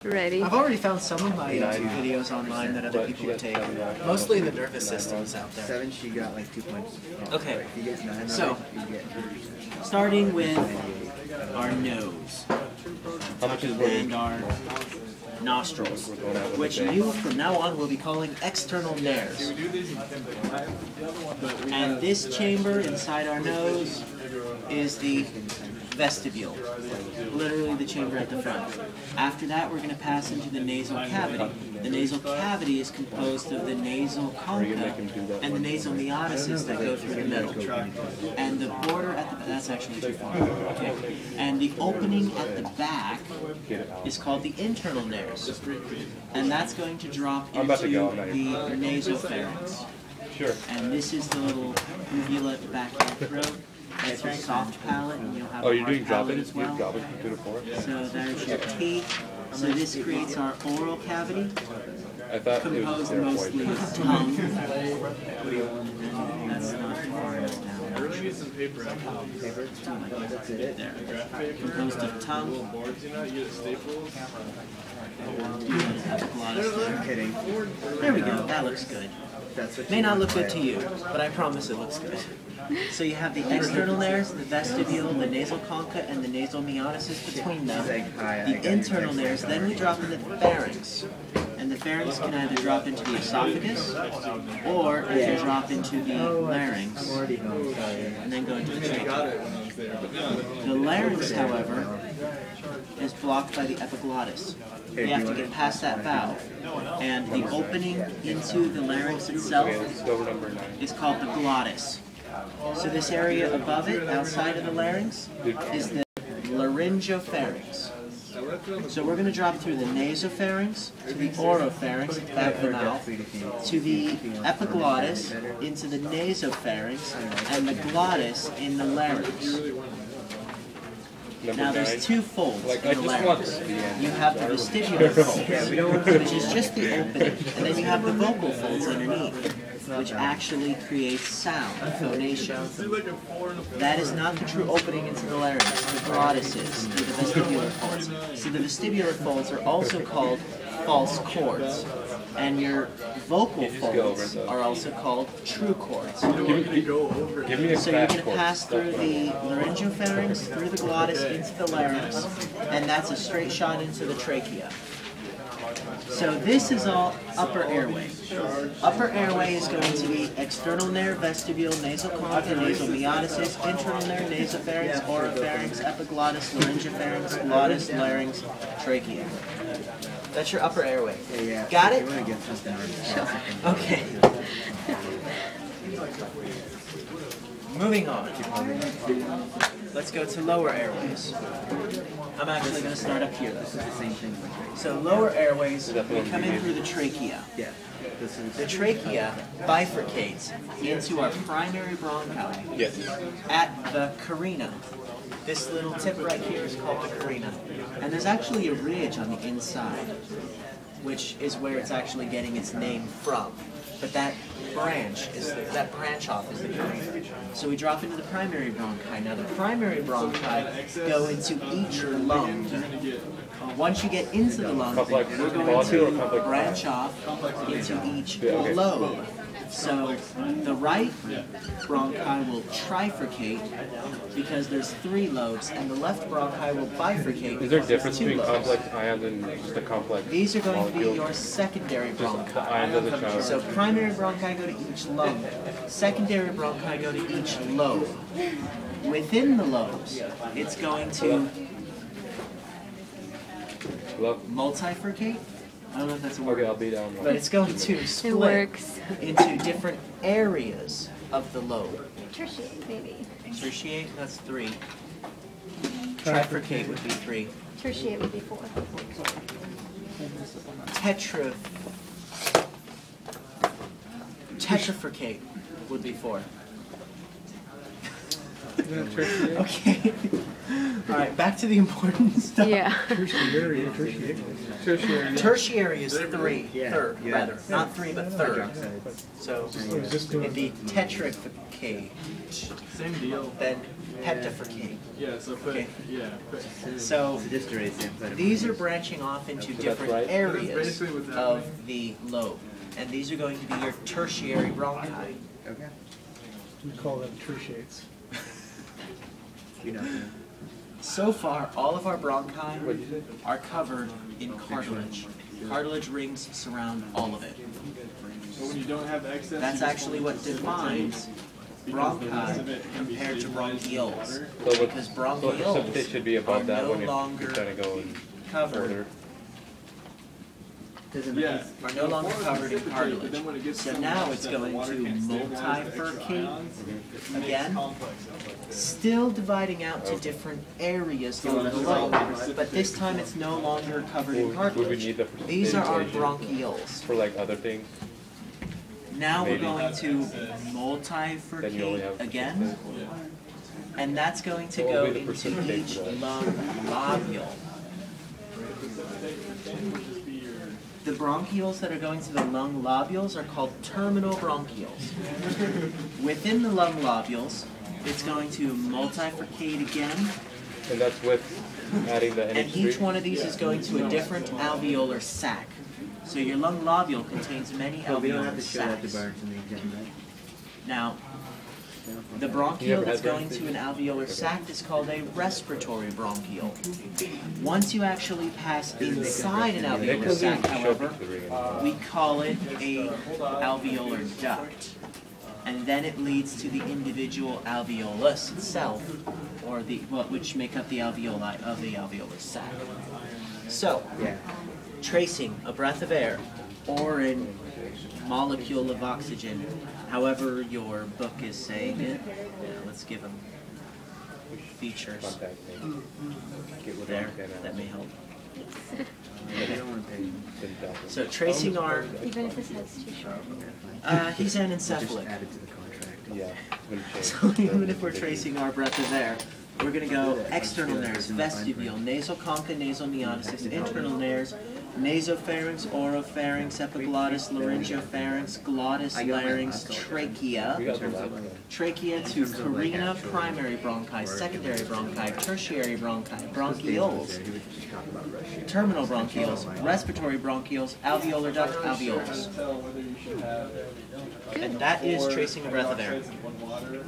Ready. I've already found some of my YouTube videos online that other people have taken. Mostly the nervous systems out there. 7, she got like 2 points. Okay. If you get 9 So, you get starting with our nose. How much is And our nostrils, which you from now on will be calling external nares. And this chamber inside our nose is the vestibule, literally the chamber at the front. After that, we're going to pass into the nasal cavity. The nasal cavity is composed of the nasal concha and the nasal meatuses that go through the middle. And the border at the, that's actually too far. Okay. And the opening at the back is called the internal nares. And that's going to drop into the nasopharynx. Sure. And this is the little uvula at the back of the throat. It's a soft palate, and you'll have a you're doing hard palate dropping? as well. Dropping 2 to 4? So there's your teeth. So this creates our oral cavity, I thought it was composed there mostly for of tongue. And that's not far enough down. There. Composed of tongue. I'm kidding. There we go. That looks good. That's what May not look good to you, but I promise it looks good. So you have the external nares, the vestibule, the nasal concha, and the nasal meatuses between them. The internal nares, then we drop into the pharynx. And the pharynx can either drop into the esophagus, or it can drop into the larynx, and then go into the trachea. The larynx, however, is blocked by the epiglottis. We have to get past that valve. And the opening into the larynx itself is called the glottis. So this area above it, outside of the larynx, is the laryngopharynx. So we're going to drop through the nasopharynx, to the oropharynx at the back of the mouth, to the epiglottis, into the nasopharynx, and the glottis in the larynx. Now there's 2 folds in the larynx. You have the vestibular folds, which is just the opening, and then you have the vocal folds underneath, which actually creates sound, phonation. That is not the true opening into the larynx. The glottis is, the vestibular folds. So the vestibular folds are also called false chords. And your vocal folds are also called true chords. Give me a So you're going to pass through the laryngopharynx, through the glottis, into the larynx, and that's a straight shot into the trachea. So this is all upper airway. Upper airway is going to be external nair, vestibule, nasal concha, nasal meatuses, internal nair, nasopharynx, oropharynx, epiglottis, laryngopharynx, glottis, larynx, trachea. That's your upper airway. Yeah. Got it? Okay. Moving on. Let's go to lower airways. I'm actually going to start up here. This is the same thing. So lower airways, we come in through the trachea. Yeah. This is The trachea bifurcates into our primary bronchi at the carina. This little tip right here is called the carina. And there's actually a ridge on the inside, which is where it's actually getting its name from. But that branch off is the carina. So we drop into the primary bronchi. Now the primary bronchi go into each lung. Once you get into the lung, we're going to branch off into each lobe. So the right bronchi will trifurcate because there's 3 lobes, and the left bronchi will bifurcate. Is there a difference because between there's 2 complex ions and just a complex These are going to be molecule? your secondary bronchi. Ions of the child. So primary bronchi go to each lung. Secondary bronchi go to each lobe. Within the lobes, it's going to multifurcate. I don't know if that's a word. Okay, I'll be down. But it's going to split works. into different areas of the lobe. Tertiate, maybe. Tertiate, that's 3. Trifurcate would be 3. Tertiate would be 4. Tetrafurcate would be 4. Okay. All right, back to the important stuff. Yeah. Tertiary. Tertiary is three, Yeah, third, yeah. rather. Not three, but third. Hydroxides. So Just it'd be tetrafficate, Same deal. then heptafficate. Yeah, so put, Okay. yeah, put, So Digesteroids, the amphetamine. these are branching off into that's different right. areas Basically what's of happening. the lobe. And these are going to be your tertiary bronchi. Okay. We call them tertiates. You know. So far, all of our bronchi What'd you say? are covered in cartilage. Cartilage rings surround all of it. So when you don't have excess, That's you just actually want what to defines because the rest bronchi of it can be compared to stabilized in bronchioles. water. So what, Because so bronchioles precipitate should be are above that no when you're longer trying to go in covered, further. Doesn't Yeah. are no longer covered in Precipitate, but cartilage. then when it gets So so now much it's that the going water to can't stabilize the extra multifurcate ions, it makes again. complexes like this. Still dividing out to different areas of the lobe, but this time it's no longer covered in Would we cartilage. need the These are our precipitation bronchioles. for like other things? Now we're Maybe. going to Then you only multifurcate have again, and that's going to What go will be the into precipitate each for that? lung lobule. The bronchioles that are going to the lung lobules are called terminal bronchioles. Within the lung lobules, it's going to multifurcate again, And that's with adding the and NH3? each one of these is going to a different alveolar sac. So your lung lobule contains many But we don't have alveolar to show that to sacs. Barnes in the exam, right? Now, the You bronchiole never that's had going Barnes, to did an you? alveolar sac is called a respiratory bronchiole. Once you actually pass inside an alveolar sac, however, we call it a alveolar duct. And then it leads to the individual alveolus itself, or which make up the alveoli of the alveolar sac. So, Yeah. tracing a breath of air or a molecule of oxygen, however your book is saying it. Yeah, let's give them features Contact thing. Get what there. I can That may help. You don't want to pay. So tracing our, Even if his head's too short. he's Just anencephalic. add it to the contract. Yeah. wouldn't change. So even if we're tracing our breath of air, we're going to go external nares, vestibule, nasal concha, nasal meiotis, internal nares, nasopharynx, oropharynx, epiglottis, laryngopharynx, glottis, larynx, trachea. We got the last one. Trachea to carina, primary bronchi, secondary bronchi, tertiary bronchi, bronchioles, terminal bronchioles, respiratory bronchioles, alveolar duct, alveolus. Tell whether you should have And that is four tracing a breath of air. hydroxides in one water